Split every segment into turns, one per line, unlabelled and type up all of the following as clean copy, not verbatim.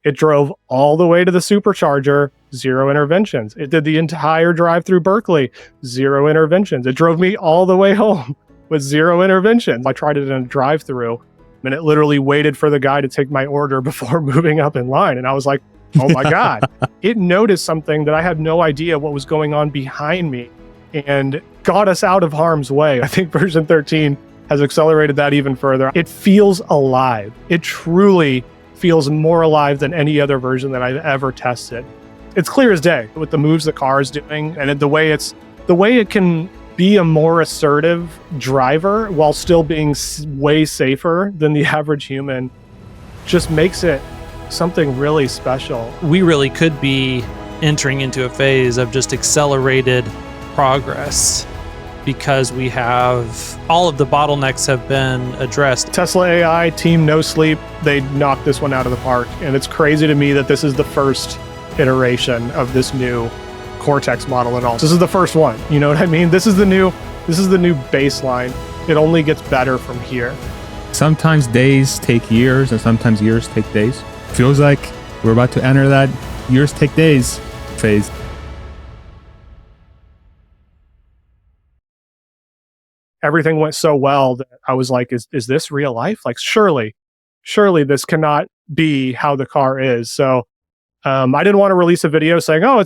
It drove all the way to the supercharger, 0 interventions. It did the entire drive through Berkeley, 0 interventions. It drove me all the way home with 0 interventions. I tried it in a drive-through, and it literally waited for the guy to take my order before moving up in line. And I was like, oh my God. It noticed something that I had no idea what was going on behind me and got us out of harm's way. I think version 13 has accelerated that even further. It feels alive. It truly feels more alive than any other version that I've ever tested. It's clear as day with the moves the car is doing, and the way it can be a more assertive driver while still being way safer than the average human just makes it something really special.
We really could be entering into a phase of just accelerated progress because we have all of the bottlenecks have been addressed.
Tesla AI, Team No Sleep, they knocked this one out of the park. And it's crazy to me that this is the first iteration of this new Cortex model at all. This is the first one. You know what I mean? This is the new baseline. It only gets better from here.
Sometimes days take years and sometimes years take days. Feels like we're about to enter that years take days phase.
Everything went so well that I was like, is this real life? Like, surely this cannot be how the car is. So I didn't want to release a video saying, oh,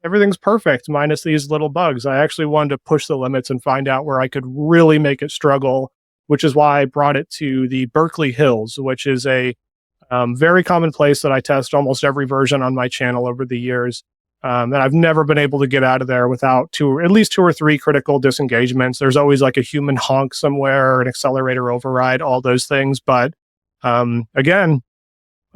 everything's perfect minus these little bugs. I actually wanted to push the limits and find out where I could really make it struggle, which is why I brought it to the Berkeley Hills, which is a very common place that I test almost every version on my channel over the years. And I've never been able to get out of there without at least 2 or 3 critical disengagements. There's always like a human honk somewhere, an accelerator override, all those things. But again,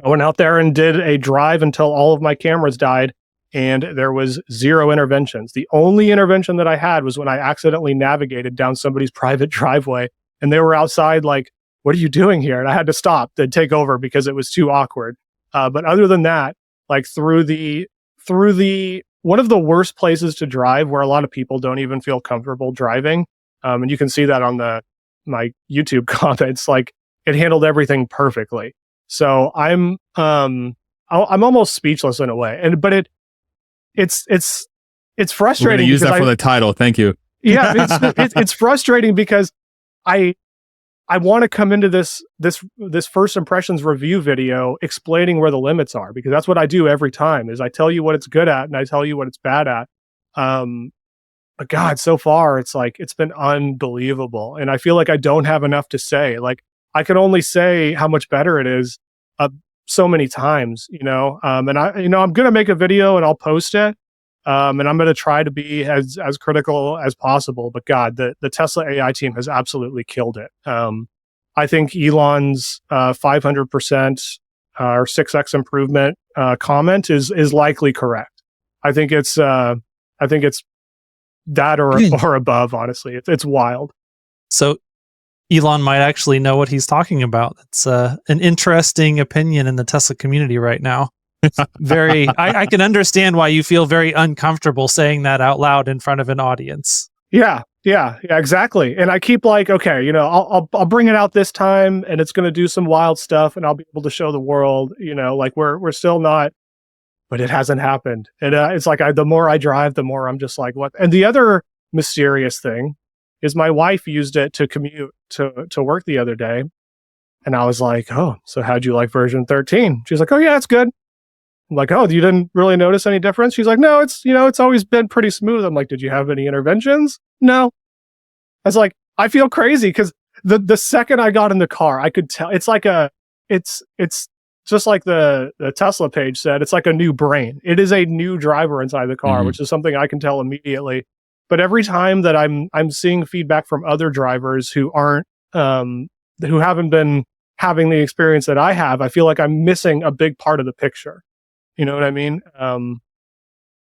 I went out there and did a drive until all of my cameras died, and there was 0 interventions. The only intervention that I had was when I accidentally navigated down somebody's private driveway, and they were outside like, what are you doing here? And I had to stop and take over because it was too awkward. But other than that, like through the one of the worst places to drive where a lot of people don't even feel comfortable driving. And you can see that on my YouTube comments, like it handled everything perfectly. So I'm almost speechless in a way. But it's frustrating.
We're going to use that for the title. Thank you.
Yeah. It's frustrating because I want to come into this first impressions review video explaining where the limits are, because that's what I do every time is I tell you what it's good at and I tell you what it's bad at. But God, so far it's been unbelievable. And I feel like I don't have enough to say. Like I can only say how much better it is so many times, and I'm going to make a video and I'll post it. And I'm going to try to be as critical as possible. But God, the Tesla AI team has absolutely killed it. I think Elon's 500% or 6x improvement comment is likely correct. I think it's that or above. Honestly, it's wild.
So Elon might actually know what he's talking about. It's an interesting opinion in the Tesla community right now. I can understand why you feel very uncomfortable saying that out loud in front of an audience.
Yeah, exactly. And I keep like, okay, I'll bring it out this time and it's going to do some wild stuff and I'll be able to show the world, like we're still not, but it hasn't happened. And it's like, the more I drive, the more I'm just like, what? And the other mysterious thing is my wife used it to commute to work the other day. And I was like, oh, so how'd you like version 13? She's like, oh yeah, it's good. I'm like, oh, you didn't really notice any difference? She's like, no, it's always been pretty smooth. I'm like, did you have any interventions? No. I was like, I feel crazy because the second I got in the car, I could tell it's just like the Tesla page said, it's like a new brain. It is a new driver inside the car, which is something I can tell immediately. But every time that I'm seeing feedback from other drivers who aren't who haven't been having the experience that I have, I feel like I'm missing a big part of the picture. You know what I mean?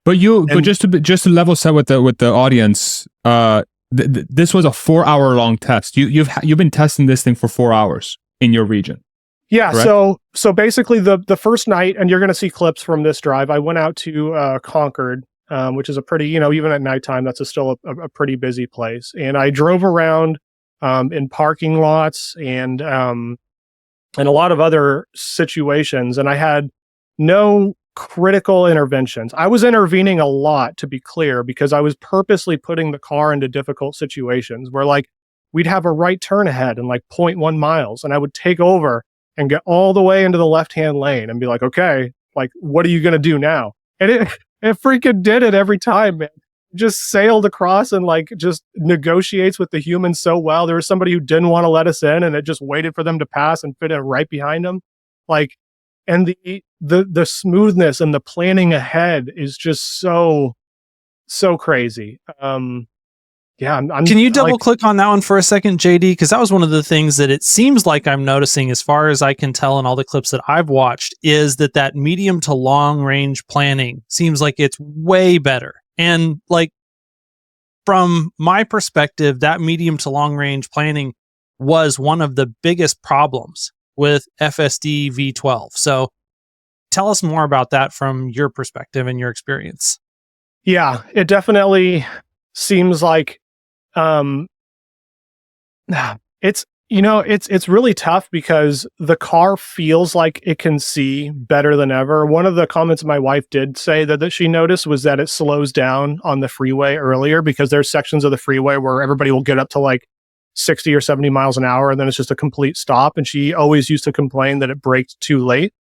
But just to level set with the audience, this was a 4-hour long test. You've been testing this thing for 4 hours in your region.
Yeah.
Correct?
So basically the first night, and you're going to see clips from this drive. I went out to Concord, which is a pretty, even at nighttime, that's still a pretty busy place. And I drove around in parking lots and a lot of other situations. And I had no critical interventions. I was intervening a lot, to be clear, because I was purposely putting the car into difficult situations where like we'd have a right turn ahead in like 0.1 miles and I would take over and get all the way into the left-hand lane and be like, okay, like, what are you going to do now? And it freaking did it every time, man. Just sailed across and like just negotiates with the humans so well. There was somebody who didn't want to let us in and it just waited for them to pass and fit in right behind them. Like, and the smoothness and the planning ahead is just so crazy.
Can you double click on that one for a second, JD? Because that was one of the things that it seems like I'm noticing, as far as I can tell in all the clips that I've watched, is that medium to long range planning seems like it's way better. And like, from my perspective, that medium to long range planning was one of the biggest problems with FSD v12. So tell us more about that from your perspective and your experience.
Yeah, it definitely seems like it's really tough because the car feels like it can see better than ever. One of the comments my wife did say that she noticed was that it slows down on the freeway earlier, because there's sections of the freeway where everybody will get up to like 60 or 70 miles an hour and then it's just a complete stop. And she always used to complain that it braked too late.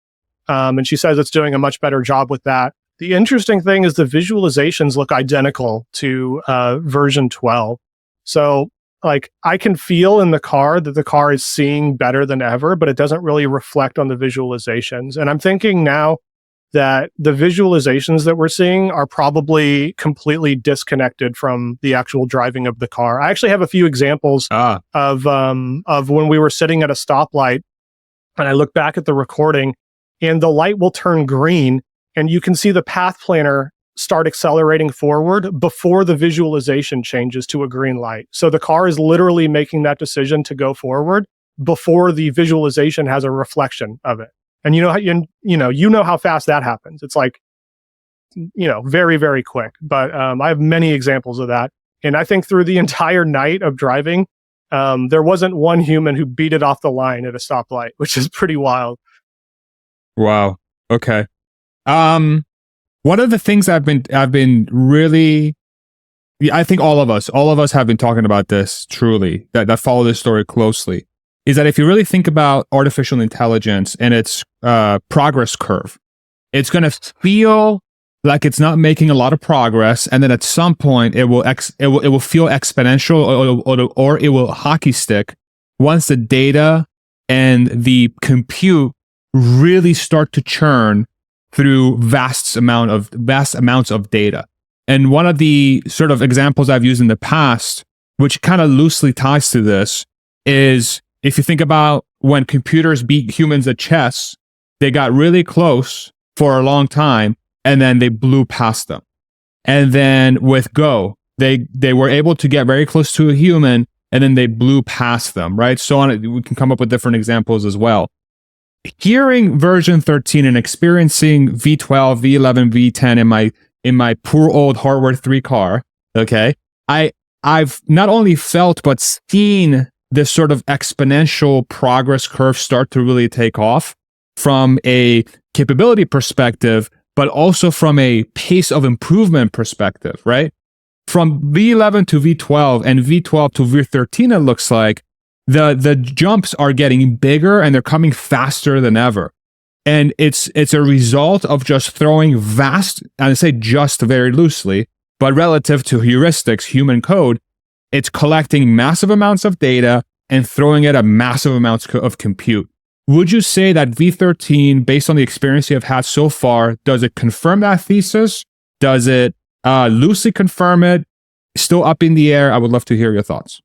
And she says it's doing a much better job with that. The interesting thing is the visualizations look identical to version 12. So like I can feel in the car that the car is seeing better than ever, but it doesn't really reflect on the visualizations. And I'm thinking now that the visualizations that we're seeing are probably completely disconnected from the actual driving of the car. I actually have a few examples of when we were sitting at a stoplight and I look back at the recording and the light will turn green and you can see the path planner start accelerating forward before the visualization changes to a green light. So the car is literally making that decision to go forward before the visualization has a reflection of it. And you know how fast that happens. It's like, very, very quick. But I have many examples of that. And I think through the entire night of driving, there wasn't one human who beat it off the line at a stoplight, which is pretty wild.
Wow. Okay. One of the things I've been really, I think all of us have been talking about this truly, that follow this story closely, is that if you really think about artificial intelligence and its progress curve, it's going to feel like it's not making a lot of progress, and then at some point it will feel exponential, or it will hockey stick once the data and the compute really start to churn through vast amounts of data. And one of the sort of examples I've used in the past, which kind of loosely ties to this, is if you think about when computers beat humans at chess, they got really close for a long time and then they blew past them. And then with Go, they were able to get very close to a human and then they blew past them, right? So on, we can come up with different examples as well. Hearing version 13 and experiencing V12, V11, V10 in my poor old hardware 3 car, okay, I've not only felt but seen this sort of exponential progress curve start to really take off from a capability perspective, but also from a pace of improvement perspective, right? From V11 to V12 and V12 to V13, it looks like the jumps are getting bigger and they're coming faster than ever. And it's a result of just throwing vast, and I say just very loosely, but relative to heuristics, human code, it's collecting massive amounts of data and throwing it at massive amounts of compute. Would you say that V13, based on the experience you have had so far, does it confirm that thesis? Does it loosely confirm it? Still up in the air? I would love to hear your thoughts.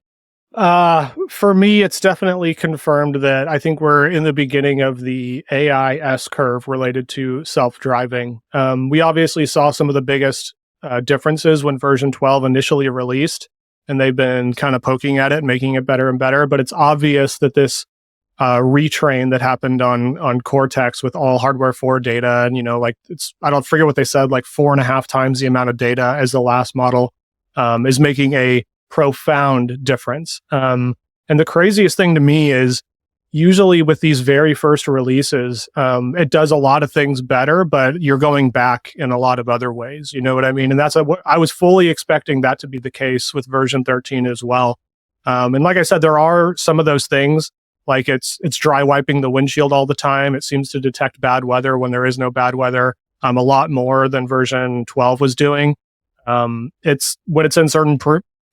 For me, it's definitely confirmed that I think we're in the beginning of the AI S-curve related to self-driving. We obviously saw some of the biggest differences when version 12 initially released, and they've been kind of poking at it, making it better and better. But it's obvious that this retrain that happened on Cortex with all hardware 4 data, and I don't forget what they said, like 4.5 times the amount of data as the last model, is making a profound difference. And the craziest thing to me is, usually with these very first releases, it does a lot of things better, but you're going back in a lot of other ways. You know what I mean? And I was fully expecting that to be the case with version 13 as well. And like I said, there are some of those things, like it's dry wiping the windshield all the time. It seems to detect bad weather when there is no bad weather, a lot more than version 12 was doing. It's when it's in certain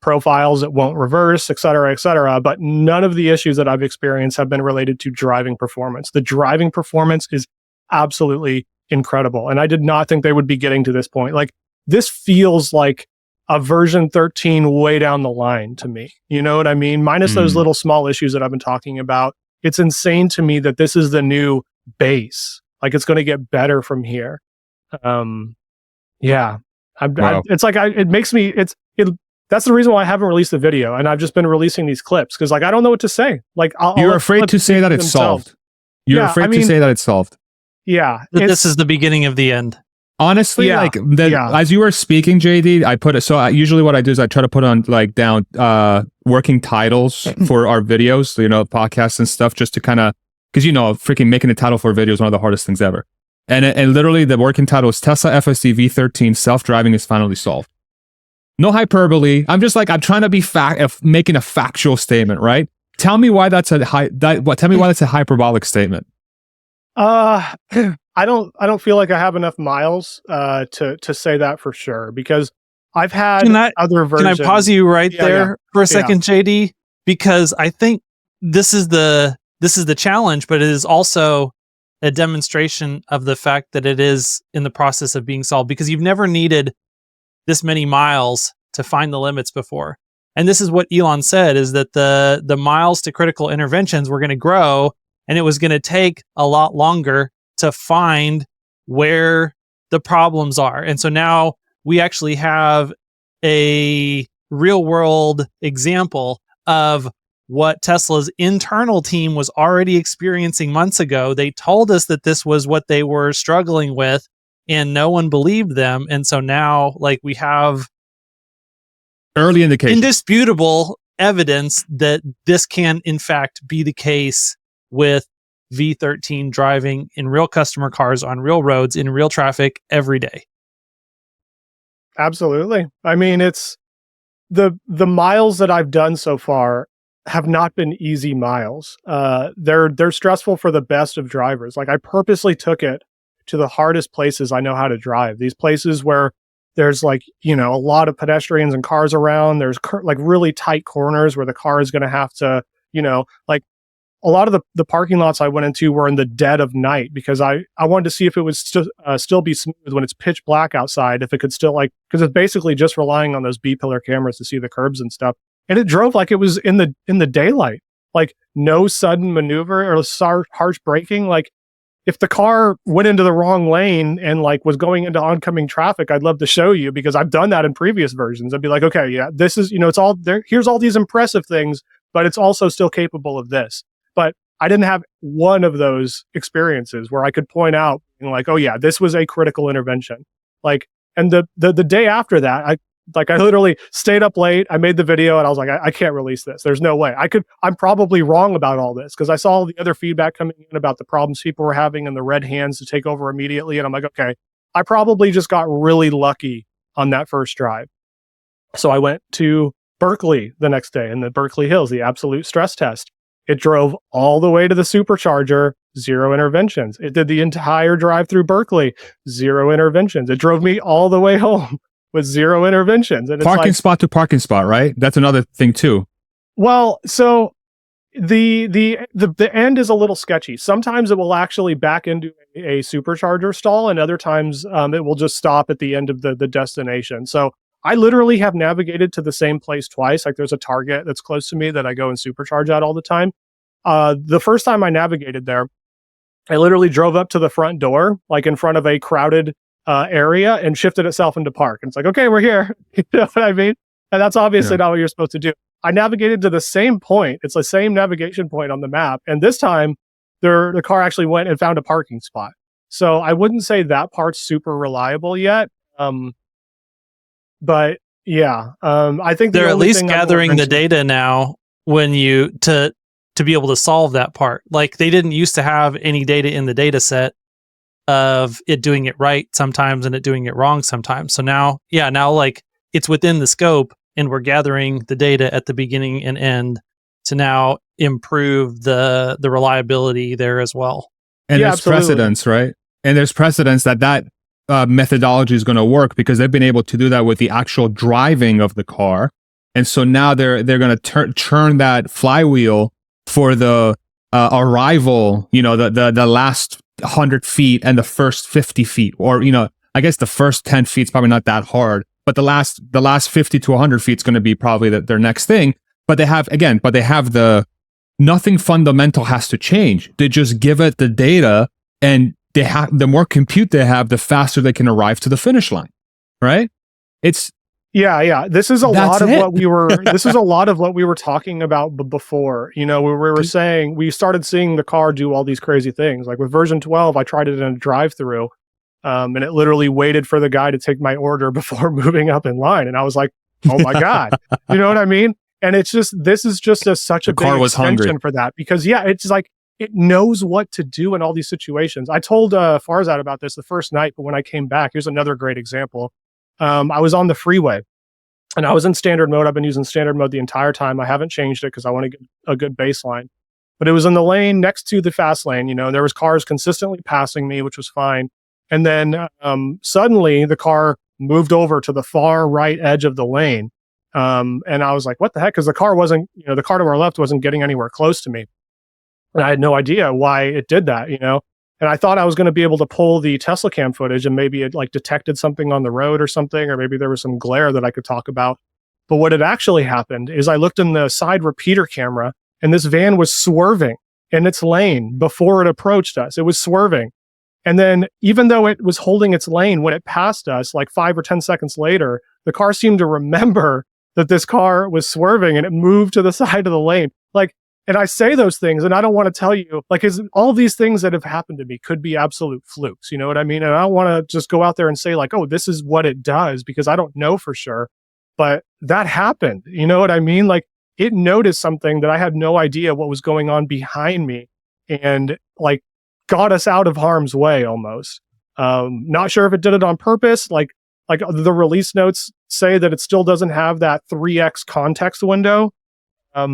profiles, it won't reverse, et cetera, but none of the issues that I've experienced have been related to driving performance. The driving performance is absolutely incredible. And I did not think they would be getting to this point. Like, this feels like a version 13 way down the line to me. You know what I mean? Minus those little small issues that I've been talking about. It's insane to me that this is the new base. Like, it's going to get better from here. Yeah.
Wow.
It makes me, that's the reason why I haven't released the video, and I've just been releasing these clips because, like, I don't know what to say. Like,
you're afraid to say that it's solved. You're afraid to say that it's solved.
Yeah,
this is the beginning of the end.
Honestly, as you were speaking, JD, I put it. So usually, what I do is I try to put on down working titles for our videos, podcasts and stuff, just to kind of, because freaking making a title for a video is one of the hardest things ever. And literally, the working title is Tesla FSD v13 self-driving is finally solved. No hyperbole. I'm trying to be making a factual statement, right? Tell me why that's a hyperbolic statement.
I don't feel like I have enough miles to say that for sure, because I've had other versions.
Can I pause you there for a second, JD? Because I think this is the challenge, but it is also a demonstration of the fact that it is in the process of being solved, because you've never needed this many miles to find the limits before. And this is what Elon said, is that the miles to critical interventions were going to grow, and it was going to take a lot longer to find where the problems are. And so now we actually have a real world example of what Tesla's internal team was already experiencing months ago. They told us that this was what they were struggling with, and no one believed them. And so now, we have
early indication,
indisputable evidence that this can, in fact, be the case with V13 driving in real customer cars on real roads in real traffic every day.
Absolutely. I mean, it's the miles that I've done so far have not been easy miles. They're stressful for the best of drivers. Like, I purposely took it to the hardest places I know how to drive. These places where there's a lot of pedestrians and cars around. There's really tight corners where the car is going to have to, a lot of the parking lots I went into were in the dead of night, because I wanted to see if it would still be smooth when it's pitch black outside, if it could still because it's basically just relying on those B-pillar cameras to see the curbs and stuff. And it drove like it was in the daylight, like no sudden maneuver or harsh braking. Like, if the car went into the wrong lane and was going into oncoming traffic, I'd love to show you, because I've done that in previous versions. I'd be like, okay, yeah, this is, it's all there. Here's all these impressive things, but it's also still capable of this. But I didn't have one of those experiences where I could point out, oh yeah, this was a critical intervention. And the day after that, I literally stayed up late. I made the video and I was like, I can't release this. There's no way. I'm probably wrong about all this, because I saw all the other feedback coming in about the problems people were having and the red hands to take over immediately. And I'm like, okay, I probably just got really lucky on that first drive. So I went to Berkeley the next day, in the Berkeley Hills, the absolute stress test. It drove all the way to the supercharger, 0 interventions. It did the entire drive through Berkeley, 0 interventions. It drove me all the way home with 0 interventions. And
parking spot to parking spot, right? That's another thing too.
Well, so the end is a little sketchy. Sometimes it will actually back into a supercharger stall, and other times it will just stop at the end of the destination. So I literally have navigated to the same place twice. Like, there's a Target that's close to me that I go and supercharge at all the time. The first time I navigated there, I literally drove up to the front door, in front of a crowded area, and shifted itself into park. And it's like, okay, we're here. You know what I mean? And that's obviously not what you're supposed to do. I navigated to the same point. It's the same navigation point on the map. And this time, the car actually went and found a parking spot. So I wouldn't say that part's super reliable yet. But yeah, I think
they're at least gathering the data now to to be able to solve that part. Like they didn't used to have any data in the data set of it doing it right sometimes and it doing it wrong sometimes. So now like it's within the scope and we're gathering the data at the beginning and end to now improve the reliability there as well.
And there's precedence, right? And there's precedence that methodology is going to work because they've been able to do that with the actual driving of the car. And so now they're going to churn that flywheel for the arrival, the last 100 feet and the first 50 feet, or, I guess the first 10 feet is probably not that hard, but the last 50 to 100 feet is going to be probably their next thing. But they have nothing fundamental has to change. They just give it the data, and the more compute they have, the faster they can arrive to the finish line, right?
Yeah. This is a lot of what we were. This is a lot of what we were talking about before. We were saying we started seeing the car do all these crazy things. Like with version 12, I tried it in a drive-through, and it literally waited for the guy to take my order before moving up in line, and I was like, "Oh my god," you know what I mean? And it's just this is just such a big extension for that because it's like it knows what to do in all these situations. I told Farzad about this the first night, but when I came back, here's another great example. I was on the freeway and I was in standard mode. I've been using standard mode the entire time. I haven't changed it because I want to get a good baseline. But it was in the lane next to the fast lane, and there was cars consistently passing me, which was fine. And then suddenly the car moved over to the far right edge of the lane. And I was like, what the heck? Because the car wasn't, the car to our left wasn't getting anywhere close to me. And I had no idea why it did that, And I thought I was going to be able to pull the Tesla cam footage and maybe it like detected something on the road or something, or maybe there was some glare that I could talk about. But what had actually happened is I looked in the side repeater camera and this van was swerving in its lane before it approached us. It was swerving. And then even though it was holding its lane, when it passed us, like 5 or 10 seconds later, the car seemed to remember that this car was swerving and it moved to the side of the lane. And I say those things and I don't want to tell you, all these things that have happened to me could be absolute flukes. You know what I mean? And I don't want to just go out there and say oh, this is what it does because I don't know for sure. But that happened. You know what I mean? It noticed something that I had no idea what was going on behind me and got us out of harm's way almost. Not sure if it did it on purpose. The release notes say that it still doesn't have that 3x context window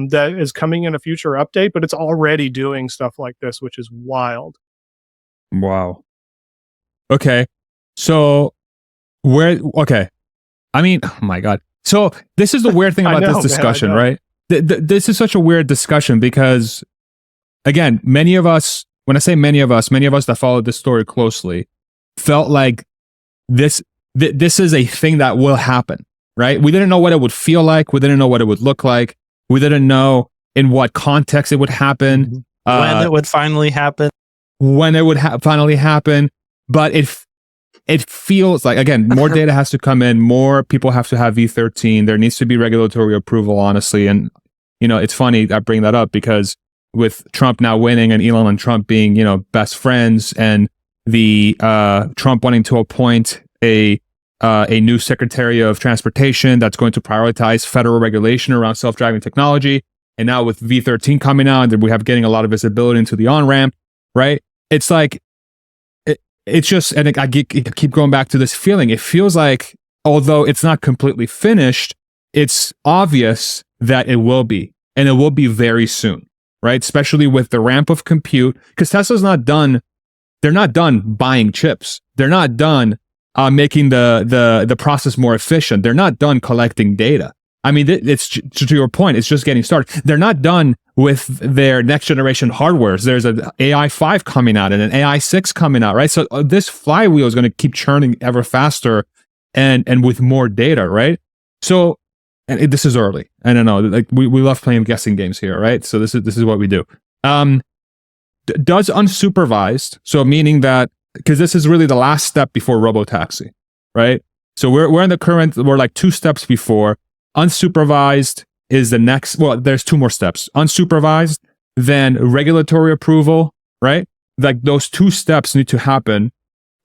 that is coming in a future update, but it's already doing stuff like this, which is wild.
Wow. Okay. So I mean, oh my God. So this is the weird thing about this discussion, right? This is such a weird discussion because, again, many of us that followed this story closely felt like this is a thing that will happen, right? We didn't know what it would feel like. We didn't know what it would look like. We didn't know in what context it would happen.
When it would finally happen.
Finally happen. But it feels like, again, more data has to come in. More people have to have v13. There needs to be regulatory approval, honestly. And, it's funny I bring that up because with Trump now winning and Elon and Trump being, best friends and the Trump wanting to appoint a new Secretary of Transportation that's going to prioritize federal regulation around self-driving technology. And now with v13 coming out, we have getting a lot of visibility into the on-ramp, right? It's it's just, and I keep going back to this feeling. It feels like, although it's not completely finished, it's obvious that it will be, and it will be very soon, right? Especially with the ramp of compute, because Tesla's not done. They're not done buying chips. They're not done making the process more efficient. They're not done collecting data. I mean, it's to your point, it's just getting started. They're not done with their next generation hardwares. There's an AI 5 coming out and an AI 6 coming out, right? So this flywheel is going to keep churning ever faster and with more data, right? So, and this is early. I don't know. We love playing guessing games here, right? So this is what we do. Does unsupervised, so meaning that, because this is really the last step before robotaxi, right? So we're in the current, we're like 2 steps before. Unsupervised is the next, well, there's 2 more steps. Unsupervised, then regulatory approval, right? Like those 2 steps need to happen.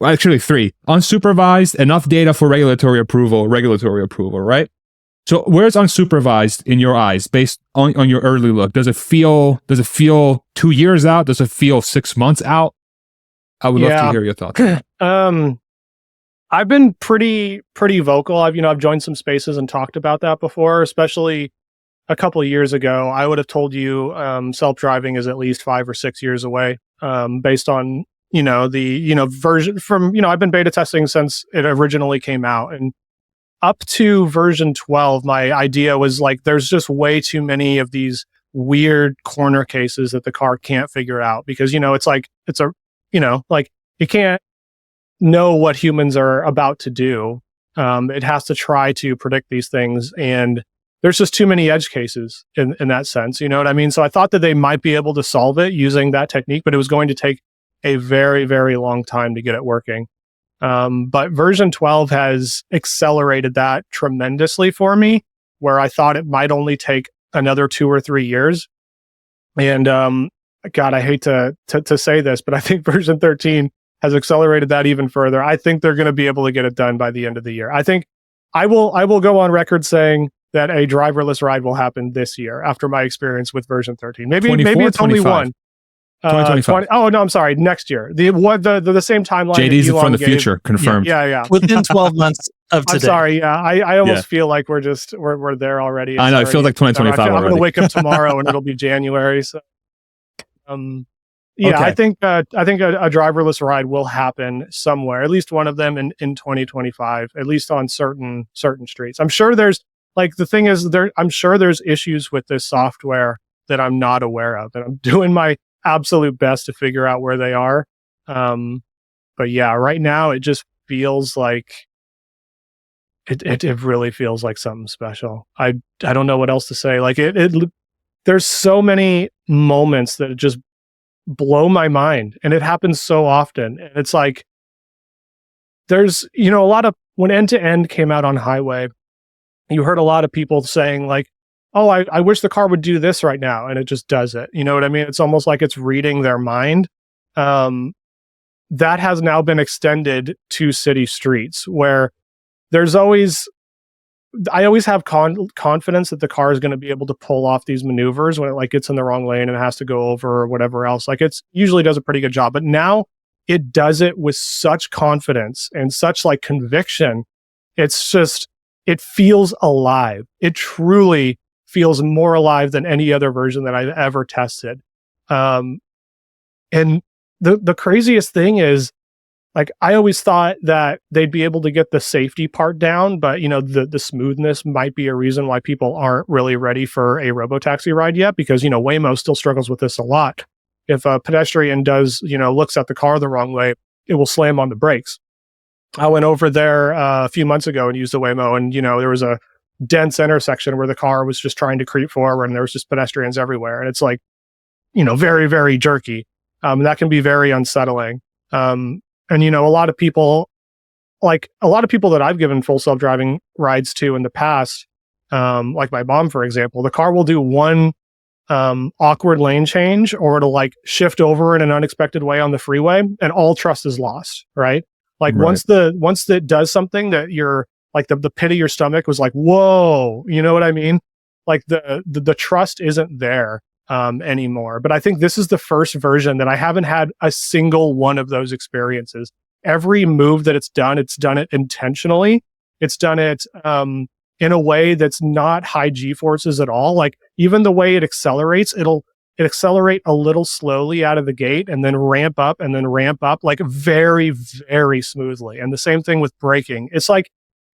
Well, actually 3. Unsupervised, enough data for regulatory approval, right? So where's unsupervised in your eyes based on your early look? Does it feel 2 years out? Does it feel 6 months out? I would love to hear your thoughts.
I've been pretty vocal. I've joined some spaces and talked about that before, especially a couple of years ago. I would have told you self-driving is at least 5 or 6 years away, based on the version from I've been beta testing since it originally came out, and up to version 12, my idea was like there's just way too many of these weird corner cases that the car can't figure out, because it can't know what humans are about to do. It has to try to predict these things, and there's just too many edge cases in that sense. You know what I mean? So I thought that they might be able to solve it using that technique, but it was going to take a very, very long time to get it working. But version 12 has accelerated that tremendously for me, where I thought it might only take another 2 or 3 years. And God, I hate to say this, but I think version 13 has accelerated that even further. I think they're going to be able to get it done by the end of the year. I think I will go on record saying that a driverless ride will happen this year after my experience with version 13. Maybe it's only one.
2025.
I'm sorry. Next year. The same timeline.
JD's from the future. Confirmed.
Yeah.
Within 12 months of today.
I'm sorry. Yeah. I almost feel like we're there already.
I know. It feels like 2025
I'm
already.
going to wake up tomorrow and it'll be January. So, okay. I think a driverless ride will happen somewhere, at least one of them in 2025, at least on certain streets. I'm sure there's I'm sure there's issues with this software that I'm not aware of, and I'm doing my absolute best to figure out where they are. But yeah, right now it just feels like it really feels like something special. I don't know what else to say. Like there's so many moments that just blow my mind, and it happens so often. And it's like there's a lot of, when end to end came out on highway, you heard a lot of people saying like, oh, I wish the car would do this right now. And it just does it. You know what I mean? It's almost like it's reading their mind. That has now been extended to city streets, where I always have confidence that the car is going to be able to pull off these maneuvers when it like gets in the wrong lane and it has to go over or whatever else. Like it's usually does a pretty good job, but now it does it with such confidence and such like conviction. It's just, it feels alive. It truly feels more alive than any other version that I've ever tested. And the craziest thing is, like, I always thought that they'd be able to get the safety part down, but the smoothness might be a reason why people aren't really ready for a robotaxi ride yet, because Waymo still struggles with this a lot. If a pedestrian looks at the car the wrong way, it will slam on the brakes. I went over there a few months ago and used the Waymo, and there was a dense intersection where the car was just trying to creep forward, and there was just pedestrians everywhere, and it's like very, very jerky. That can be very unsettling. And a lot of people that I've given full self-driving rides to in the past, like my mom, for example, the car will do one awkward lane change, or it'll like shift over in an unexpected way on the freeway, and all trust is lost, right? Like once it does something that you're like the pit of your stomach was like, whoa, you know what I mean? Like the trust isn't there anymore. But I think this is the first version that I haven't had a single one of those experiences. Every move that it's done it intentionally. It's done it in a way that's not high G-forces at all. Like even the way it accelerates, it'll accelerate a little slowly out of the gate and then ramp up like very, very smoothly. And the same thing with braking. It's like,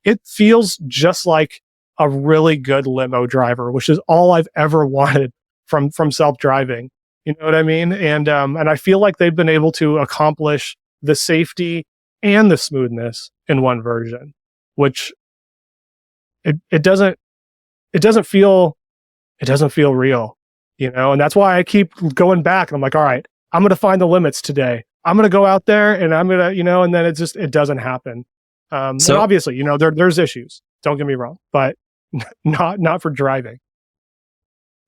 it feels just like a really good limo driver, which is all I've ever wanted from self-driving. You know what I mean? And I feel like they've been able to accomplish the safety and the smoothness in one version, which it doesn't feel real, and that's why I keep going back. And I'm like, all right, I'm going to find the limits today. I'm going to go out there and I'm going to, and then it doesn't happen. So and obviously, there's issues, don't get me wrong, but not for driving.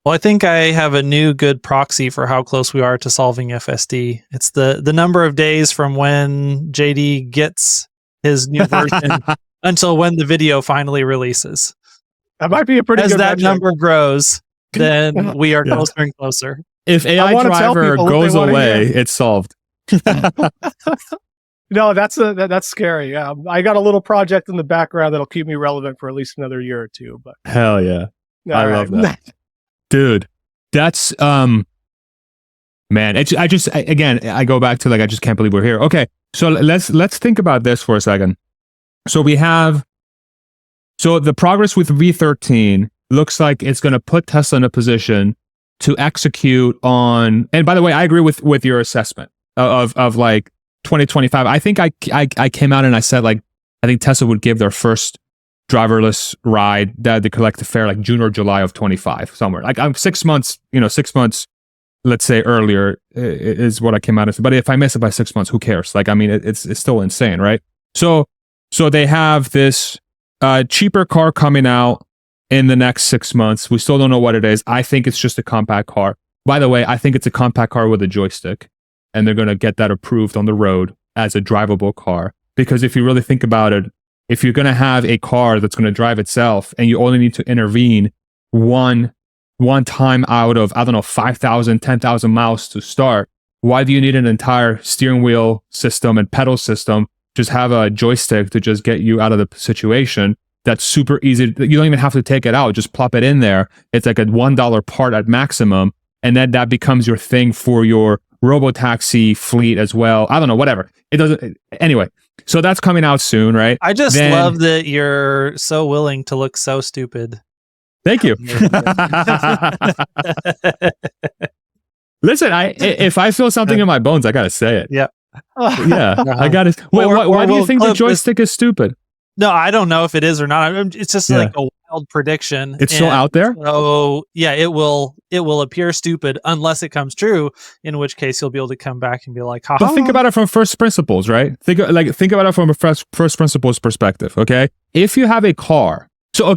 Well, I think I have a new good proxy for how close we are to solving FSD. It's the number of days from when JD gets his new version until when the video finally releases.
That might be a pretty
As
good
that
metric.
number grows, then we are
Yeah.
closer and closer.
If AI
wanna tell
driver
people what they
goes
wanna
away,
hear.
it's solved.
No, that's scary. I got a little project in the background that'll keep me relevant for at least another year or two. But
Hell yeah. I
all
love
right.
that. Dude, that's man, I go back to like I just can't believe we're here. Okay, so let's think about this for a second. So the progress with V13 looks like it's going to put Tesla in a position to execute on, and by the way, I agree with your assessment of like 2025. I think I came out and I said like I think Tesla would give their first driverless ride that the collective fare like June or July of 25 somewhere. Like I'm 6 months, let's say earlier is what I came out of. But if I miss it by 6 months, who cares? Like I mean, it's still insane, right? So they have this cheaper car coming out in the next 6 months. We still don't know what it is. I think it's just a compact car. By the way, I think it's a compact car with a joystick, and they're going to get that approved on the road as a drivable car. Because if you really think about it, if you're going to have a car that's going to drive itself and you only need to intervene one time out of, 5,000, 10,000 miles to start, why do you need an entire steering wheel system and pedal system? Just have a joystick to just get you out of the situation. That's super easy. You don't even have to take it out. Just plop it in there. It's like a $1 part at maximum. And then that becomes your thing for your robotaxi fleet as well. I don't know, whatever. It doesn't. Anyway, so that's coming out soon, right?
I just love that you're so willing to look so stupid.
Thank you. Listen, if I feel something in my bones, I gotta say it.
Yeah.
Yeah, I gotta. Why do you think the joystick is stupid?
No, I don't know if it is or not. It's just like a wild prediction.
It's still out there.
So yeah, it will appear stupid unless it comes true. In which case, you'll be able to come back and be like, "Ha."
But think about it from first principles, right? Think about it from a first principles perspective. Okay, if you have a car, so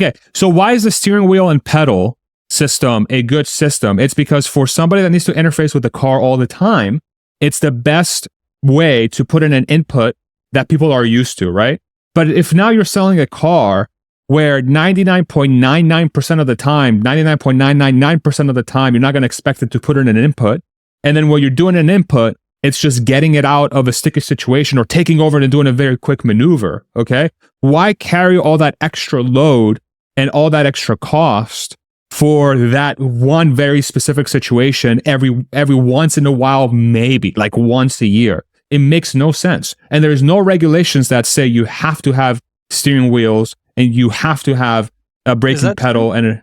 why is the steering wheel and pedal system a good system? It's because for somebody that needs to interface with the car all the time, it's the best way to put in an input that people are used to, right? But if now you're selling a car where 99.99% of the time, 99.999% of the time, you're not going to expect it to put in an input. And then when you're doing an input, it's just getting it out of a sticky situation or taking over and doing a very quick maneuver, okay? Why carry all that extra load and all that extra cost for that one very specific situation every once in a while, maybe like once a year? It makes no sense. And there's no regulations that say you have to have steering wheels and you have to have a braking pedal and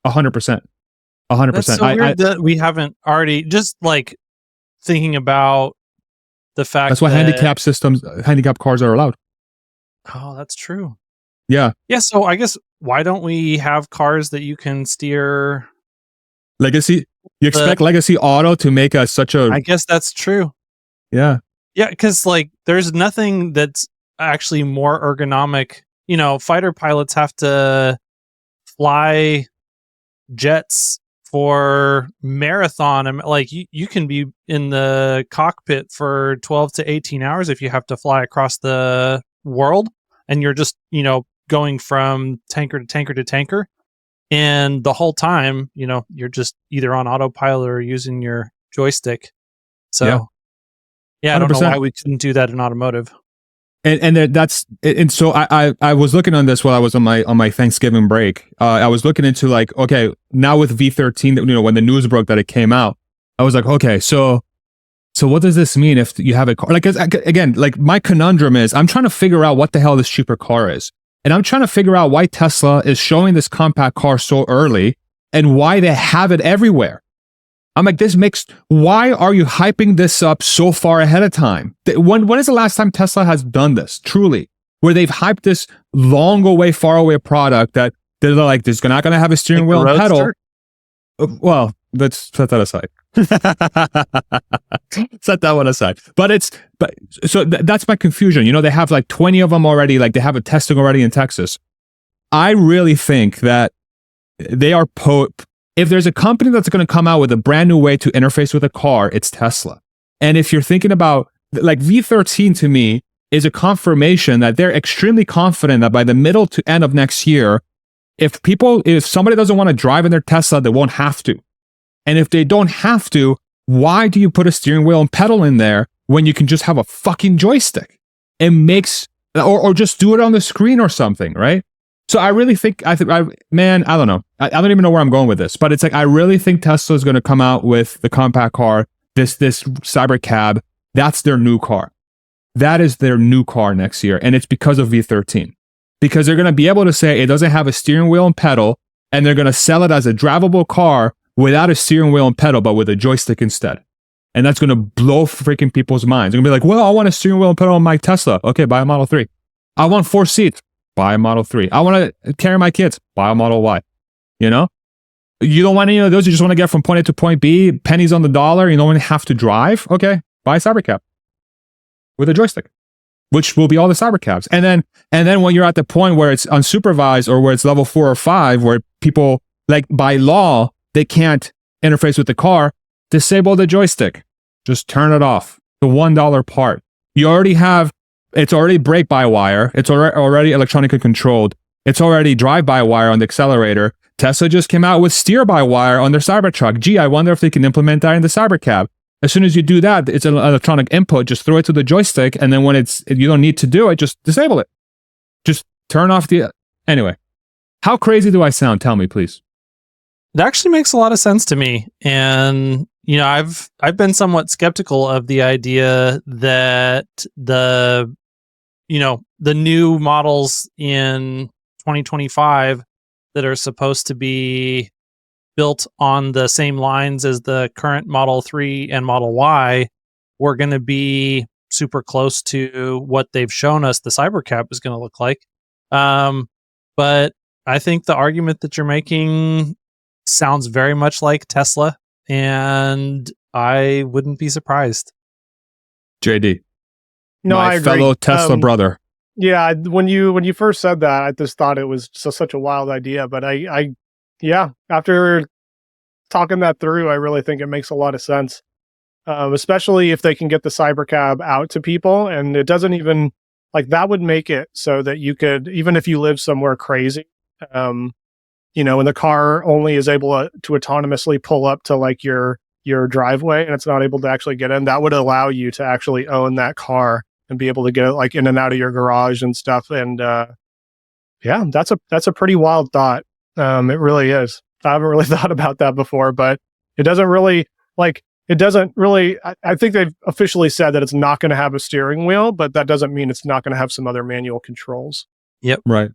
100%. 100%.
That's so weird that we haven't already, just like thinking about the fact
that's why handicap cars are allowed.
Oh, that's true.
Yeah.
Yeah. So I guess why don't we have cars that you can steer?
Legacy. You expect Legacy Auto to make such a.
I guess that's true.
Yeah.
Yeah, because like there's nothing that's actually more ergonomic. Fighter pilots have to fly jets for marathon, and like you can be in the cockpit for 12 to 18 hours if you have to fly across the world, and you're just going from tanker to tanker to tanker, and the whole time you're just either on autopilot or using your joystick. So yeah, I don't know why we couldn't do that in automotive. And
so I was looking on this while I was on my Thanksgiving break. I was looking into like, okay, now with V13, when the news broke that it came out, I was like, okay, so what does this mean if you have a car? Like, again, like my conundrum is I'm trying to figure out what the hell this cheaper car is. And I'm trying to figure out why Tesla is showing this compact car so early and why they have it everywhere. I'm like, why are you hyping this up so far ahead of time? When is the last time Tesla has done this, truly, where they've hyped this far away product that they're like, this is not going to have a steering wheel and pedal. Well, let's set that aside. Set that one aside. So that's my confusion. They have like 20 of them already. Like they have a testing already in Texas. I really think that they are if there's a company that's going to come out with a brand new way to interface with a car, it's Tesla. And if you're thinking about like V13 to me is a confirmation that they're extremely confident that by the middle to end of next year, if somebody doesn't want to drive in their Tesla, they won't have to. And if they don't have to, why do you put a steering wheel and pedal in there when you can just have a fucking joystick? It makes, or just do it on the screen or something, right? So I really think, man, I don't know. I don't even know where I'm going with this, but it's like, I really think Tesla is going to come out with the compact car, this CyberCab. That's their new car. That is their new car next year. And it's because of V13. Because they're going to be able to say it doesn't have a steering wheel and pedal, and they're going to sell it as a drivable car without a steering wheel and pedal, but with a joystick instead. And that's going to blow freaking people's minds. They're going to be like, well, I want a steering wheel and pedal on my Tesla. Okay, buy a Model 3. I want 4 seats. Buy a Model 3. I want to carry my kids. Buy a Model Y. You know? You don't want any of those. You just want to get from point A to point B, pennies on the dollar. You don't want to have to drive. Okay, buy a CyberCab with a joystick, which will be all the CyberCabs. And then when you're at the point where it's unsupervised or where it's level 4 or 5, where people, like by law, they can't interface with the car, disable the joystick. Just turn it off. The $1 part. You already have, it's already brake-by-wire. It's already electronically controlled. It's already drive-by-wire on the accelerator. Tesla just came out with steer-by-wire on their Cybertruck. Gee, I wonder if they can implement that in the CyberCab. As soon as you do that, it's an electronic input. Just throw it to the joystick, and then when you don't need to do it, just disable it. Just turn off the... Anyway, how crazy do I sound? Tell me, please.
It actually makes a lot of sense to me. And, I've been somewhat skeptical of the idea that the new models in 2025 that are supposed to be built on the same lines as the current Model 3 and Model Y were going to be super close to what they've shown us the CyberCab is going to look like. But I think the argument that you're making sounds very much like Tesla, and I wouldn't be surprised.
JD.
No,
my
I agree.
fellow Tesla brother.
Yeah, when you first said that, I just thought it was such a wild idea. But yeah, after talking that through, I really think it makes a lot of sense, especially if they can get the CyberCab out to people. And it doesn't even, like, that would make it so that you could, even if you live somewhere crazy, and the car only is able to autonomously pull up to like your driveway and it's not able to actually get in, that would allow you to actually own that car and be able to get it like in and out of your garage and stuff. And yeah, that's a pretty wild thought. It really is. I haven't really thought about that before, but it doesn't really, I think they've officially said that it's not going to have a steering wheel, but that doesn't mean it's not going to have some other manual controls.
Yep.
Right.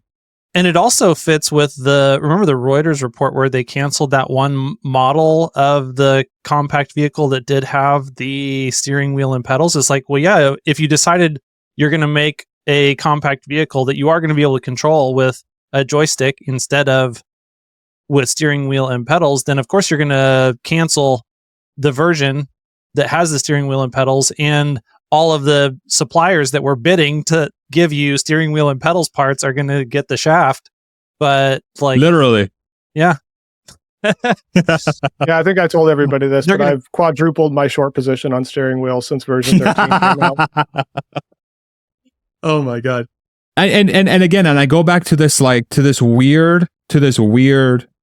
And it also fits with remember the Reuters report where they canceled that one model of the compact vehicle that did have the steering wheel and pedals? It's like, well, yeah, if you decided you're going to make a compact vehicle that you are going to be able to control with a joystick instead of with steering wheel and pedals, then of course you're going to cancel the version that has the steering wheel and pedals, and all of the suppliers that were bidding to give you steering wheel and pedals parts are going to get the shaft. But like
literally,
yeah.
Yeah, I think I told everybody this, but I've quadrupled my short position on steering wheel since version 13 came out.
Oh my God. And again, and I go back to this weird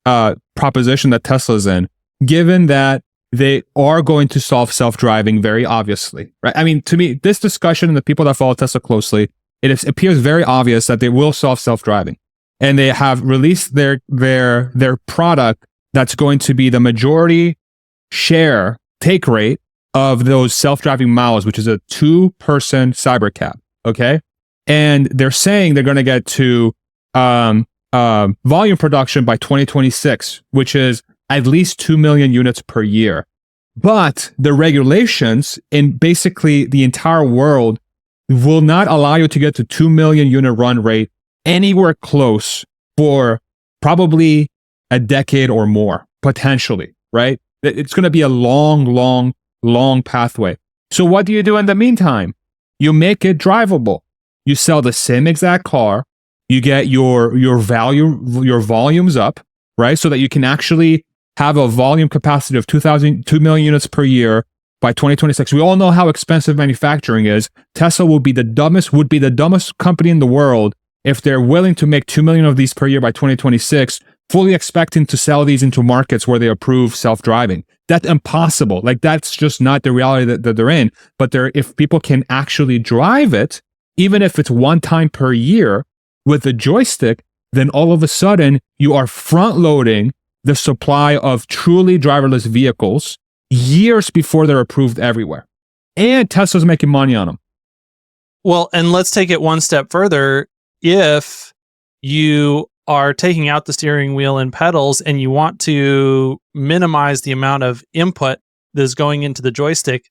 proposition that Tesla's in, given that they are going to solve self-driving very obviously, right? I mean, to me, this discussion and the people that follow Tesla closely, it appears very obvious that they will solve self-driving. And they have released their product that's going to be the majority share take rate of those self-driving miles, which is a 2-person CyberCab, okay? And they're saying they're going to get to volume production by 2026, which is at least 2 million units per year. But the regulations in basically the entire world will not allow you to get to 2 million unit run rate anywhere close for probably a decade or more, potentially, right? It's going to be a long pathway. So what do you do in the meantime? You make it drivable. You sell the same exact car. You get your volumes up, right? So that you can actually have a volume capacity of 2 million units per year by 2026. We all know how expensive manufacturing is. Tesla would be the dumbest company in the world if they're willing to make 2 million of these per year by 2026, fully expecting to sell these into markets where they approve self-driving. That's impossible. Like, that's just not the reality that they're in. But if people can actually drive it, even if it's one time per year with a joystick, then all of a sudden you are front-loading the supply of truly driverless vehicles years before they're approved everywhere. And Tesla's making money on them.
Well, and let's take it one step further. If you are taking out the steering wheel and pedals and you want to minimize the amount of input that is going into the joystick,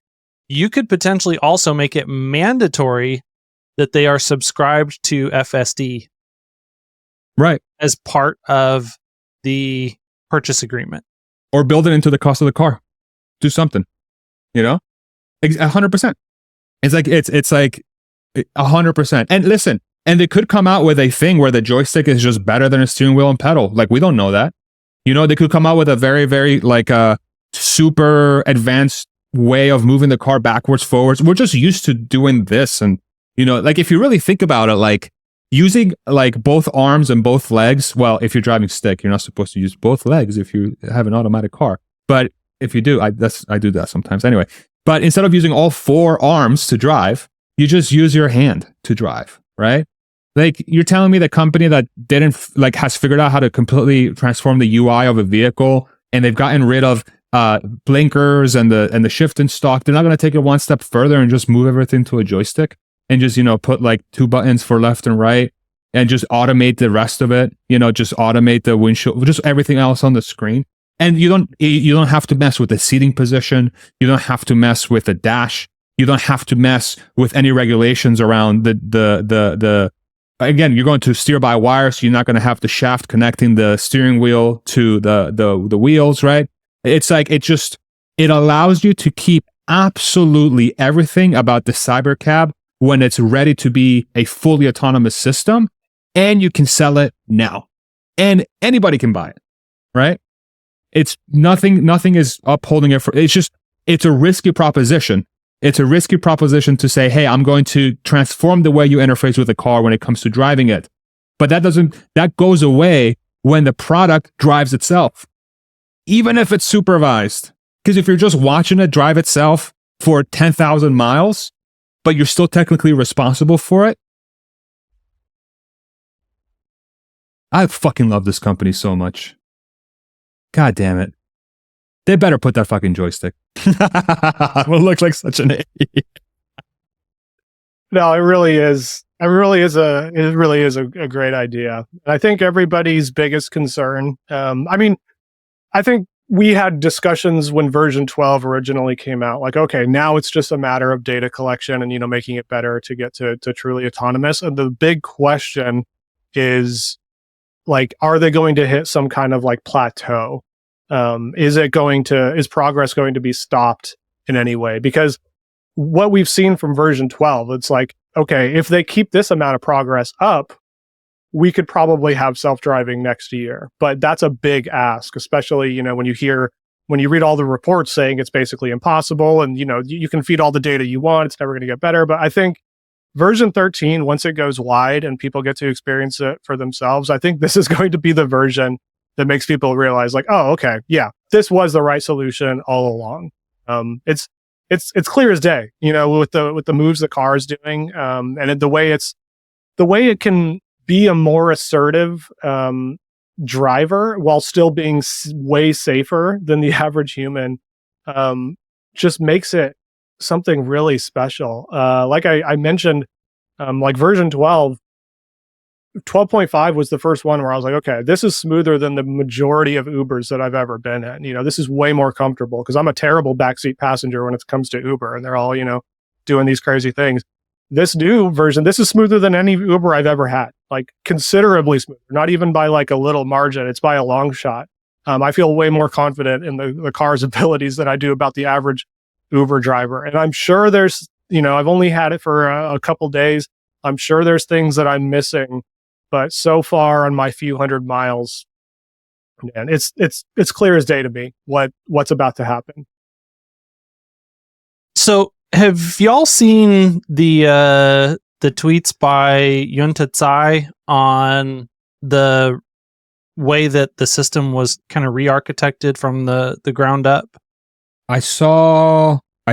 you could potentially also make it mandatory that they are subscribed to FSD.
Right.
As part of the purchase agreement.
Or build it into the cost of the car. Do something. 100%. It's like 100%. And listen, and they could come out with a thing where the joystick is just better than a steering wheel and pedal. Like, we don't know that. They could come out with a very, very super advanced way of moving the car backwards, forwards. We're just used to doing this. And, if you really think about it, like using like both arms and both legs. Well, if you're driving stick, you're not supposed to use both legs if you have an automatic car. But if you do, I do that sometimes anyway. But instead of using all four arms to drive, you just use your hand to drive, right? Like, you're telling me the company that has figured out how to completely transform the UI of a vehicle, and they've gotten rid of blinkers and the shift in stock, they're not going to take it one step further and just move everything to a joystick and just, put like 2 buttons for left and right and just automate the rest of it, just automate the windshield, just everything else on the screen. And you don't have to mess with the seating position. You don't have to mess with the dash. You don't have to mess with any regulations around the again, you're going to steer by wire, so you're not going to have the shaft connecting the steering wheel to the wheels, right? It's like, it allows you to keep absolutely everything about the CyberCab when it's ready to be a fully autonomous system, and you can sell it now. And anybody can buy it, right? It's nothing is upholding it it's a risky proposition. It's a risky proposition to say, hey, I'm going to transform the way you interface with a car when it comes to driving it. But that goes away when the product drives itself, even if it's supervised. Because if you're just watching it drive itself for 10,000 miles, but you're still technically responsible for it. I fucking love this company so much. God damn it. They better put that fucking joystick. We'll look like such an idiot.
No, it really is. It really is a great idea. I think everybody's biggest concern. I think we had discussions when version 12 originally came out. Like, okay, now it's just a matter of data collection and making it better to get to truly autonomous. And the big question is, like, are they going to hit some kind of like plateau? Is progress going to be stopped in any way? Because what we've seen from version 12, it's like, okay, if they keep this amount of progress up, we could probably have self-driving next year. But that's a big ask, especially, when you read all the reports saying it's basically impossible, and, you can feed all the data you want, it's never going to get better. But I think version 13, once it goes wide and people get to experience it for themselves, I think this is going to be the version that makes people realize, like, oh, okay, yeah, this was the right solution all along. It's clear as day, with the moves the car is doing, and the way it can be a more assertive driver while still being way safer than the average human, just makes it something really special. Like I mentioned, like version 12.5 was the first one where I was like, okay, this is smoother than the majority of Ubers that I've ever been in. This is way more comfortable, because I'm a terrible backseat passenger when it comes to Uber, and they're all, doing these crazy things. This new version, this is smoother than any Uber I've ever had, like considerably smoother, not even by like a little margin. It's by a long shot. I feel way more confident in the car's abilities than I do about the average Uber driver. And I'm sure there's, I've only had it for a couple days. I'm sure there's things that I'm missing, but so far on my few hundred miles, man, it's clear as day to me what's about to happen.
So have y'all seen the the tweets by Yunta Tsai on the way that the system was kind of re-architected from the ground up?
I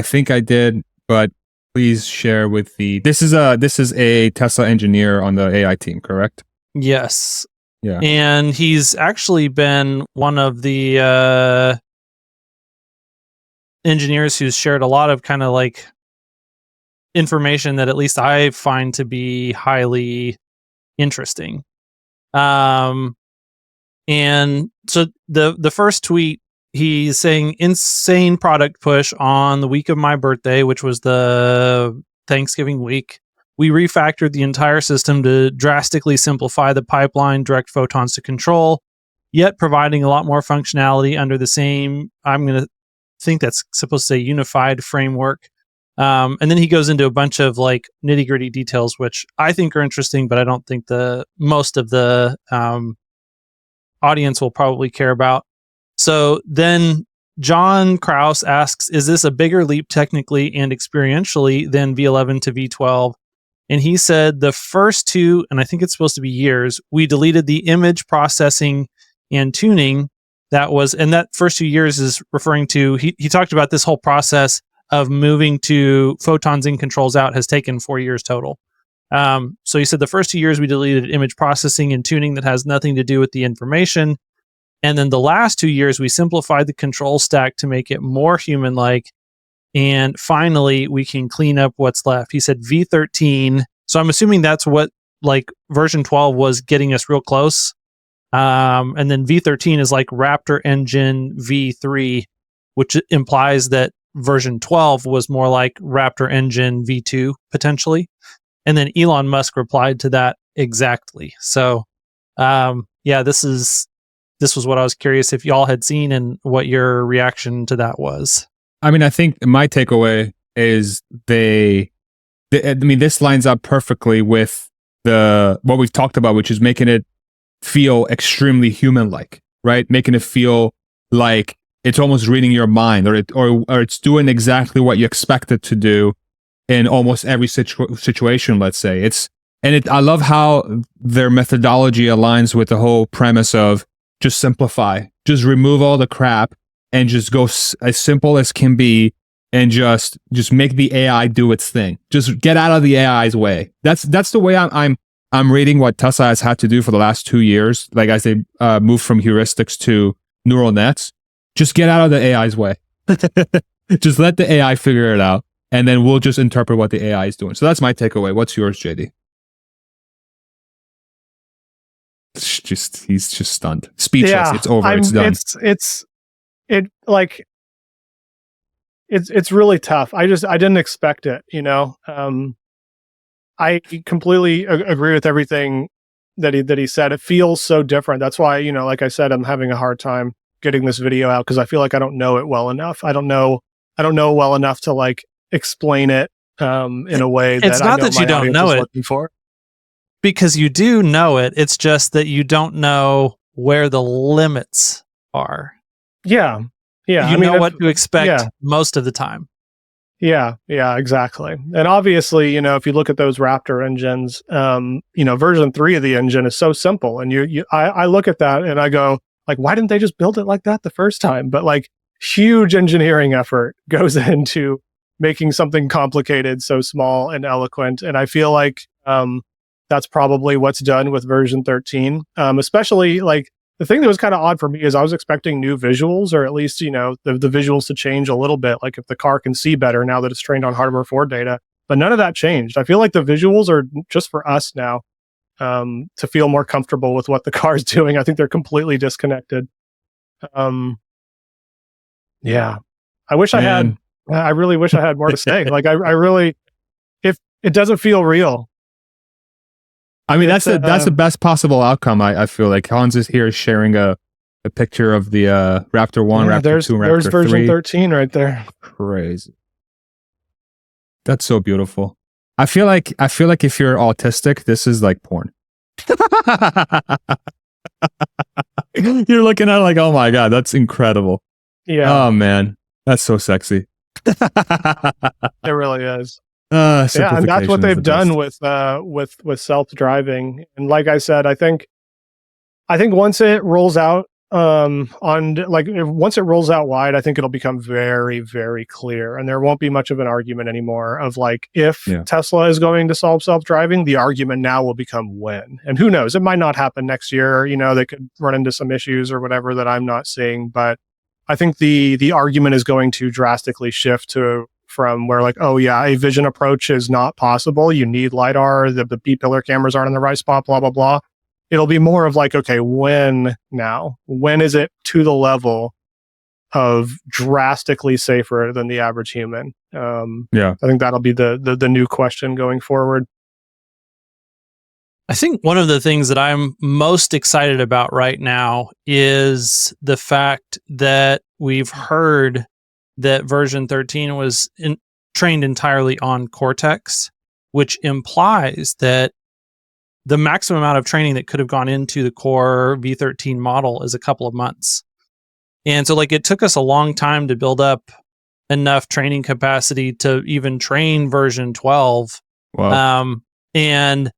think I did, but please share with this is a Tesla engineer on the AI team, correct?
Yes.
Yeah.
And he's actually been one of the engineers who's shared a lot of kind of like information that at least I find to be highly interesting. And so the first tweet, he's saying, insane product push on the week of my birthday, which was the Thanksgiving week. We refactored the entire system to drastically simplify the pipeline, direct photons to control, yet providing a lot more functionality under the same, I'm going to think that's supposed to say unified framework. And then he goes into a bunch of like nitty gritty details, which I think are interesting, but I don't think most of the audience will probably care about. So then John Krause asks, is this a bigger leap technically and experientially than V11 to V12? And he said the first 2, and I think it's supposed to be years, we deleted the image processing and tuning. And that first 2 years is referring to, he talked about this whole process of moving to photons in, controls out has taken 4 years total. So he said the first 2 years we deleted image processing and tuning that has nothing to do with the information. And then the last 2 years we simplified the control stack to make it more human-like. And finally, we can clean up what's left. He said V13. So I'm assuming that's what like version 12 was getting us real close. And then V13 is like Raptor engine V3, which implies that version 12 was more like Raptor engine V2 potentially. And then Elon Musk replied to that exactly. So yeah, this was what I was curious if y'all had seen and what your reaction to that was.
I mean, I think my takeaway is this lines up perfectly with what we've talked about, which is making it feel extremely human-like, right? Making it feel like it's almost reading your mind, or it's doing exactly what you expect it to do in almost every situation. Let's say I love how their methodology aligns with the whole premise of just simplify, just remove all the crap, and just go as simple as can be, and just make the AI do its thing. Just get out of the AI's way. That's the way I'm reading what Tesla has had to do for the last 2 years. Like as they move from heuristics to neural nets, just get out of the AI's way. Just let the AI figure it out, and then we'll just interpret what the AI is doing. So that's my takeaway. What's yours, JD? He's just stunned, speechless. Yeah, it's over. It's done.
It's really tough. I didn't expect it, you know. I completely agree with everything that he said. It feels so different. That's why, you know, like I said, I'm having a hard time getting this video out because I feel like I don't know it well enough. I don't know well enough to like explain it in a way that
it's not that you don't know it
looking for.
Because you do know it. It's just that you don't know where the limits are.
Yeah. Yeah.
You know what to expect most of the time.
Yeah, exactly. And obviously, you know, if you look at those Raptor engines, you know, version 3 of the engine is so simple. And I look at that and I go, like, why didn't they just build it like that the first time? But like, huge engineering effort goes into making something complicated so small and eloquent. And I feel like that's probably what's done with version 13. Especially like the thing that was kind of odd for me is I was expecting new visuals, or at least, you know, the visuals to change a little bit. Like if the car can see better now that it's trained on hardware 4 data, but none of that changed. I feel like the visuals are just for us now to feel more comfortable with what the car is doing. I think they're completely disconnected. Yeah, I really wish I had more to say. Like I really, if it doesn't feel real.
I mean, that's the best possible outcome. I feel like Hans is here sharing a picture of the Raptor 1, Raptor 2, Raptor 3.
There's version 13 right there.
Crazy. That's so beautiful. I feel like if you're autistic, this is like porn. You're looking at it like, oh my God, that's incredible.
Yeah.
Oh man, that's so sexy.
It really is. Yeah, and that's what
Simplification is
they've
the
done
best.
with self-driving. And like I said, I think once it rolls out once it rolls out wide, I think it'll become very, very clear, and there won't be much of an argument anymore of like if
Yeah.
Tesla is going to solve self-driving. The argument now will become when, and who knows? It might not happen next year. You know, they could run into some issues or whatever that I'm not seeing, but I think the argument is going to drastically shift from where like, oh yeah, a vision approach is not possible. You need LiDAR. The B pillar cameras aren't in the right spot. Blah blah blah. It'll be more of like, okay, when now? When is it to the level of drastically safer than the average human?
Yeah.
I think that'll be the new question going forward.
I think one of the things that I'm most excited about right now is the fact that we've heard that version 13 was trained entirely on Cortex, which implies that the maximum amount of training that could have gone into the core v13 model is a couple of months. And so like it took us a long time to build up enough training capacity to even train version 12.
Wow.
And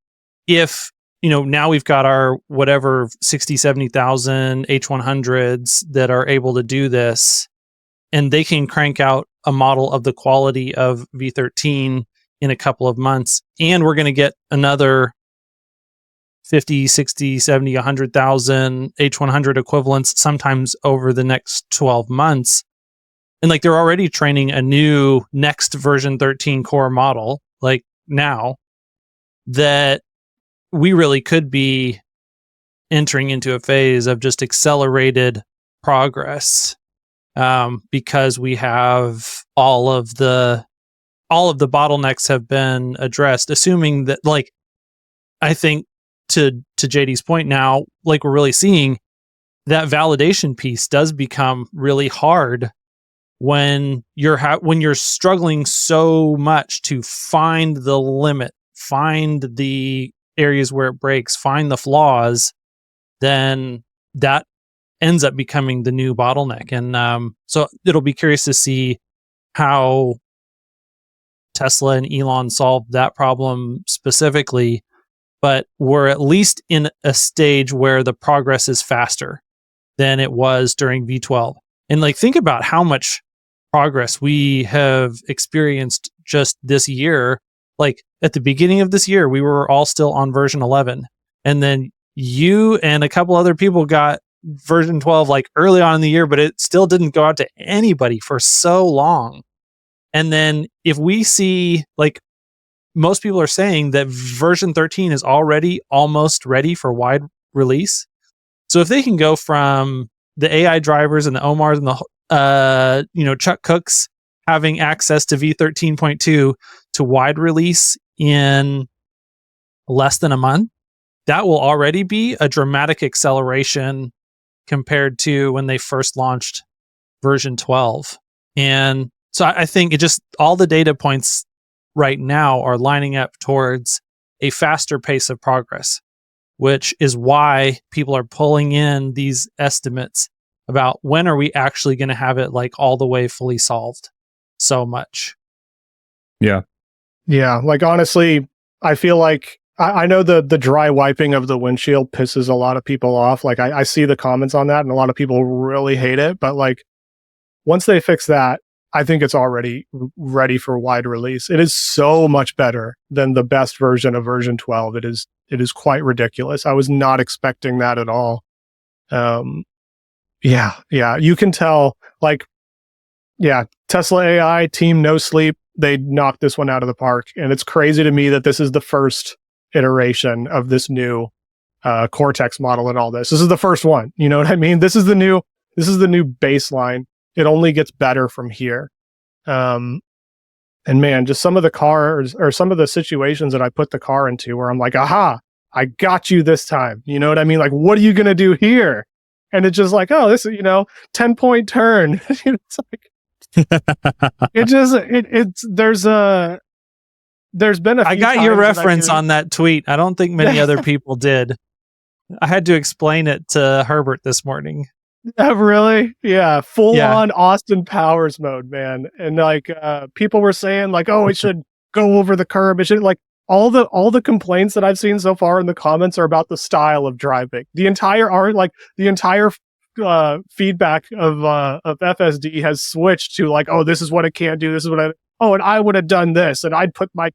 if, you know, now we've got our whatever 60, 70,000 H100s that are able to do this, and they can crank out a model of the quality of v13 in a couple of months, and we're going to get another 50, 60, 70, 100,000 H100 equivalents sometimes over the next 12 months. And like they're already training a new next version 13 core model, like now, that we really could be entering into a phase of just accelerated progress, because we have all of the bottlenecks have been addressed, assuming that, like, I think to JD's point now, like we're really seeing that validation piece does become really hard when you're struggling so much to find the limit, find the areas where it breaks, find the flaws. Then that ends up becoming the new bottleneck. And so it'll be curious to see how Tesla and Elon solve that problem specifically. But we're at least in a stage where the progress is faster than it was during V12. And like, think about how much progress we have experienced just this year. Like at the beginning of this year, we were all still on version 11. And then you and a couple other people got version 12 like early on in the year, but it still didn't go out to anybody for so long. And then if we see, like, most people are saying that version 13 is already almost ready for wide release. So if they can go from the AI drivers and the Omars and the Chuck Cooks having access to v13.2 to wide release in less than a month, that will already be a dramatic acceleration compared to when they first launched version 12. And so I think it just, all the data points right now are lining up towards a faster pace of progress, which is why people are pulling in these estimates about when are we actually going to have it like all the way fully solved so much.
Yeah.
Yeah. Like, honestly, I feel like I know the dry wiping of the windshield pisses a lot of people off. Like I see the comments on that and a lot of people really hate it. But like once they fix that, I think it's already ready for wide release. It is so much better than the best version of version 12. It is quite ridiculous. I was not expecting that at all. Yeah, you can tell, like, yeah, Tesla AI team no sleep. They knocked this one out of the park. And it's crazy to me that this is the first iteration of this new Cortex model and all this. This is the first one. You know what I mean? This is the new baseline. It only gets better from here. And man, just some of the cars or some of the situations that I put the car into where I'm like, aha, I got you this time. You know what I mean? Like, what are you going to do here? And it's just like, oh, this is, 10-point turn. It's like, there's been a few
I got your
times
reference on that tweet. I don't think many other people did. I had to explain it to Herbert this morning.
Oh, really? Yeah. Full on Austin Powers mode, man. And like, people were saying like, oh, it should go over the curb. It should like all the complaints that I've seen so far in the comments are about the style of driving. The entire feedback of FSD has switched to like, oh, this is what it can't do. This is what and I would have done this, and I'd put my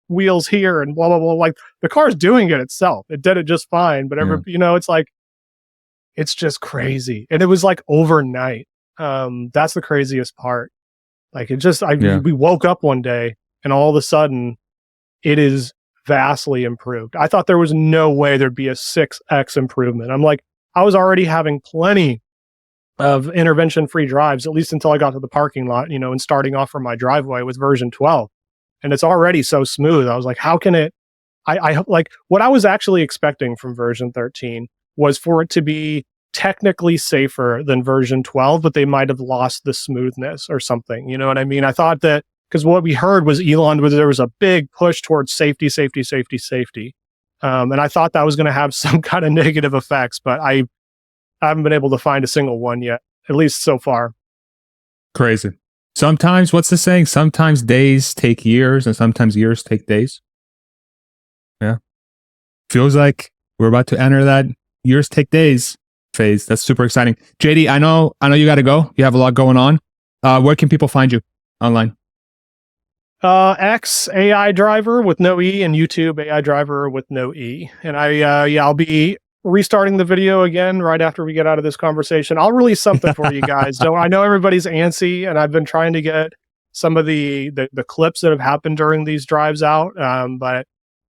wheels here, and blah blah blah. Like the car's doing it itself. It did it just fine. But it's like, it's just crazy, and it was like overnight. That's the craziest part. Like it just, we woke up one day, and all of a sudden, it is vastly improved. I thought there was no way there'd be a 6x improvement. I'm like, I was already having plenty of intervention-free drives, at least until I got to the parking lot, and starting off from my driveway with version 12. And it's already so smooth. I was like, how can it, I like what I was actually expecting from version 13 was for it to be technically safer than version 12, but they might have lost the smoothness or something. You know what I mean? I thought that, because what we heard was there was a big push towards safety. And I thought that was going to have some kind of negative effects, but I haven't been able to find a single one yet, at least so far.
Crazy. Sometimes, what's the saying? Sometimes days take years and sometimes years take days. Yeah. Feels like we're about to enter that years take days phase. That's super exciting. JD, I know you got to go. You have a lot going on. Where can people find you online?
X AI driver with no E, and YouTube AI driver with no E. And I'll be restarting the video again right after we get out of this conversation. I'll release something for you guys. So I know everybody's antsy, and I've been trying to get some of the clips that have happened during these drives out. But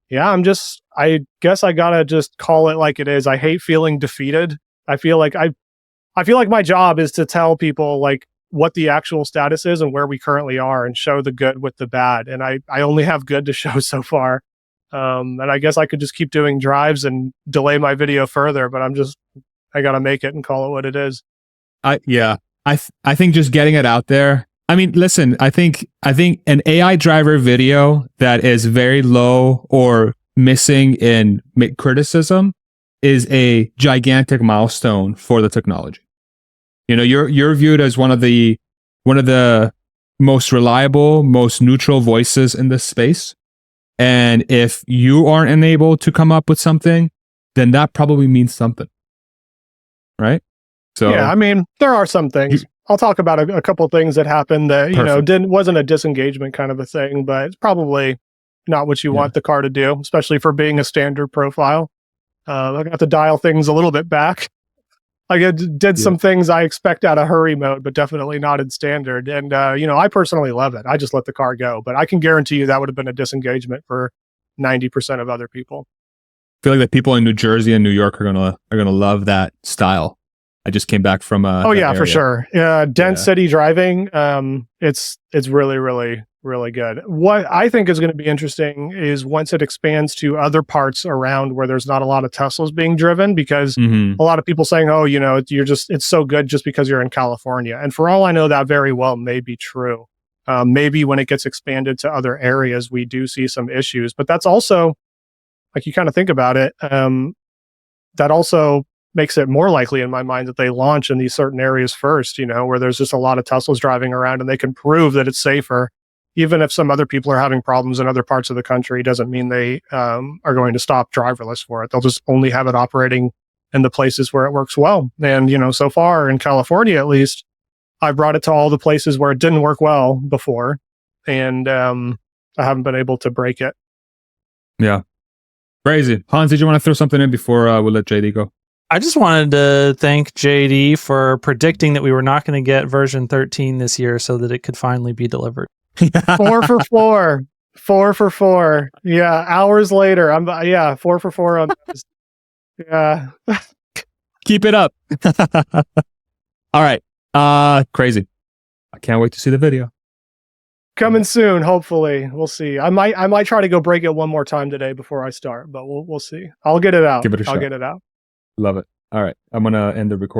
yeah, I guess I gotta just call it like it is. I hate feeling defeated. I feel like my job is to tell people like what the actual status is and where we currently are, and show the good with the bad. And I only have good to show so far. And I guess I could just keep doing drives and delay my video further, but I got to make it and call it what it is.
I think just getting it out there. I mean, listen, I think an AI driver video that is very low or missing in criticism is a gigantic milestone for the technology. You're viewed as one of the most reliable, most neutral voices in this space. And if you aren't enabled to come up with something, then that probably means something. Right? So
yeah, I mean, there are some things. I'll talk about a couple of things that happened that, wasn't a disengagement kind of a thing, but it's probably not what you want the car to do, especially for being a standard profile. I got to dial things a little bit back. Like I did some things I expect out of hurry mode, but definitely not in standard. And, I personally love it. I just let the car go, but I can guarantee you that would have been a disengagement for 90% of other people.
I feel like the people in New Jersey and New York are gonna love that style. I just came back from
for sure. Dense city driving. It's really, really, really good. What I think is going to be interesting is once it expands to other parts around where there's not a lot of Teslas being driven, because a lot of people saying, it's so good just because you're in California. And for all I know, that very well may be true. Maybe when it gets expanded to other areas, we do see some issues, but that's also, like, you kind of think about it, that also makes it more likely in my mind that they launch in these certain areas first, where there's just a lot of Teslas driving around and they can prove that it's safer. Even if some other people are having problems in other parts of the country, doesn't mean they are going to stop driverless for it. They'll just only have it operating in the places where it works well. And, so far in California, at least, I brought it to all the places where it didn't work well before. And I haven't been able to break it.
Yeah. Crazy. Hans, did you want to throw something in before we let JD go?
I just wanted to thank JD for predicting that we were not going to get version 13 this year so that it could finally be delivered.
4 for 4. 4 for 4. Yeah. Hours later. 4 for 4 on this. Yeah.
Keep it up. All right. Crazy. I can't wait to see the video.
Coming soon, hopefully. We'll see. I might try to go break it one more time today before I start, but we'll see. I'll get it out.
Give it a shot.
I'll get it out.
Love it. All right. I'm going to end the recording.